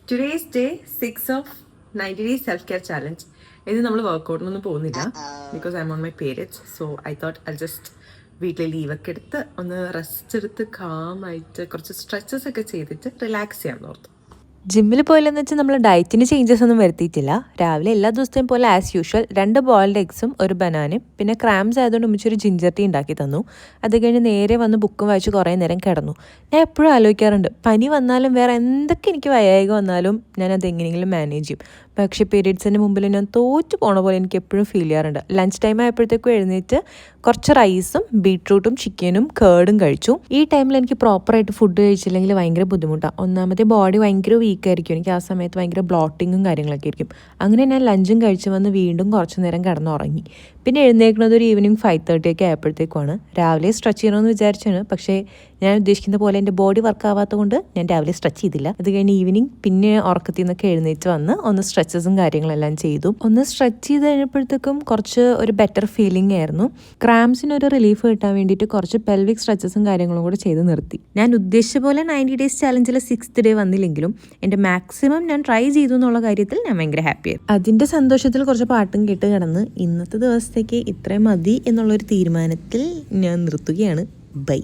Today's day 6 of 90 days self care challenge. ഇത് നമ്മൾ വർക്കൗട്ടിനൊന്നും പോകുന്നില്ല because I M on my periods. So I thought I just വീട്ടിലെ ലീവൊക്കെ എടുത്ത് ഒന്ന് റെസ്റ്റ് എടുത്ത് കാമായിട്ട് കുറച്ച് സ്ട്രെച്ചസ് ഒക്കെ ചെയ്തിട്ട് റിലാക്സ് ചെയ്യാമെന്ന് ഓർത്തു. ജിമ്മിൽ പോയില്ലെന്ന് വെച്ചാൽ നമ്മൾ ഡയറ്റിന് ചേഞ്ചസ് ഒന്നും വരുത്തിയിട്ടില്ല. രാവിലെ എല്ലാ ദിവസത്തെയും പോലെ ആസ് യൂഷ്വൽ 2 ബോയിൽഡ് എഗ്സും ഒരു ബനാനയും പിന്നെ ക്രാംസ് ആയതുകൊണ്ട് ഉമ്മിച്ചൊരു ജിഞ്ചർ ടീ ഉണ്ടാക്കി തന്നു. അത് കഴിഞ്ഞ് നേരെ വന്ന് ബുക്കും വായിച്ച് കുറേ നേരം കിടന്നു. ഞാൻ എപ്പോഴും ആലോചിക്കാറുണ്ട്, പനി വന്നാലും വേറെ എന്തൊക്കെ എനിക്ക് വയ്യായ്ക വന്നാലും ഞാനത് എങ്ങനെയെങ്കിലും മാനേജ് ചെയ്യും. പക്ഷേ പീരീഡ്സിൻ്റെ മുമ്പിൽ ഞാൻ തോറ്റു പോണ പോലെ എനിക്ക് എപ്പോഴും ഫീൽ ചെയ്യാറുണ്ട്. ലഞ്ച് ടൈം ആയപ്പോഴത്തേക്കും എഴുന്നേറ്റ് കുറച്ച് റൈസും ബീട്രൂട്ടും ചിക്കനും കേർഡും കഴിച്ചു. ഈ ടൈമിൽ എനിക്ക് പ്രോപ്പറായിട്ട് ഫുഡ് കഴിച്ചില്ലെങ്കിൽ ഭയങ്കര ബുദ്ധിമുട്ടാണ്. ഒന്നാമത്തെ ബോഡി ഭയങ്കര വീക്കായിരിക്കും. എനിക്ക് ആ സമയത്ത് ഭയങ്കര ബ്ലോട്ടിങ്ങും കാര്യങ്ങളൊക്കെ ആയിരിക്കും. അങ്ങനെ ഞാൻ ലഞ്ചും കഴിച്ച് വന്ന് വീണ്ടും കുറച്ച് നേരം കിടന്നുറങ്ങി. പിന്നെ എഴുന്നേൽക്കുന്നത് ഒരു ഈവനിങ് 5:30 ഒക്കെ ആയപ്പോഴത്തേക്കുമാണ്. രാവിലെ സ്ട്രെച്ച് ചെയ്യണമെന്ന് വിചാരിച്ചാണ്, പക്ഷേ ഞാൻ ഉദ്ദേശിക്കുന്ന പോലെ എൻ്റെ ബോഡി വർക്ക് ആവാത്തത് കൊണ്ട് ഞാൻ രാവിലെ സ്ട്രെച്ച് ചെയ്തില്ല. അത് കഴിഞ്ഞ് ഈവനിങ് പിന്നെ ഉറക്കത്തിൽ നിന്നൊക്കെ എഴുന്നേറ്റ് വന്ന് ഒന്ന് സ്ട്രെച്ചസും കാര്യങ്ങളെല്ലാം ചെയ്തു. ഒന്ന് സ്ട്രെച്ച് ചെയ്ത് കഴിഞ്ഞപ്പോഴത്തേക്കും കുറച്ച് ഒരു ബെറ്റർ ഫീലിംഗ് ആയിരുന്നു. ക്രാംസിനൊരു റിലീഫ് കിട്ടാൻ വേണ്ടിയിട്ട് കുറച്ച് പെൽവിക് സ്ട്രെച്ചസും കാര്യങ്ങളും കൂടെ ചെയ്ത് നിർത്തി. ഞാൻ ഉദ്ദേശിച്ച പോലെ 90 ഡേയ്സ് ചാലഞ്ചിലെ 6th ഡേ വന്നില്ലെങ്കിലും എൻ്റെ മാക്സിമം ഞാൻ ട്രൈ ചെയ്തു എന്നുള്ള കാര്യത്തിൽ ഞാൻ ഭയങ്കര ഹാപ്പിയായിരുന്നു. അതിൻ്റെ സന്തോഷത്തിൽ കുറച്ച് പാട്ടും കേട്ട് കിടന്ന് ഇന്നത്തെ ദിവസത്തേക്ക് ഇത്രയും മതി എന്നുള്ളൊരു തീരുമാനത്തിൽ ഞാൻ നിർത്തുകയാണ്. ബൈ.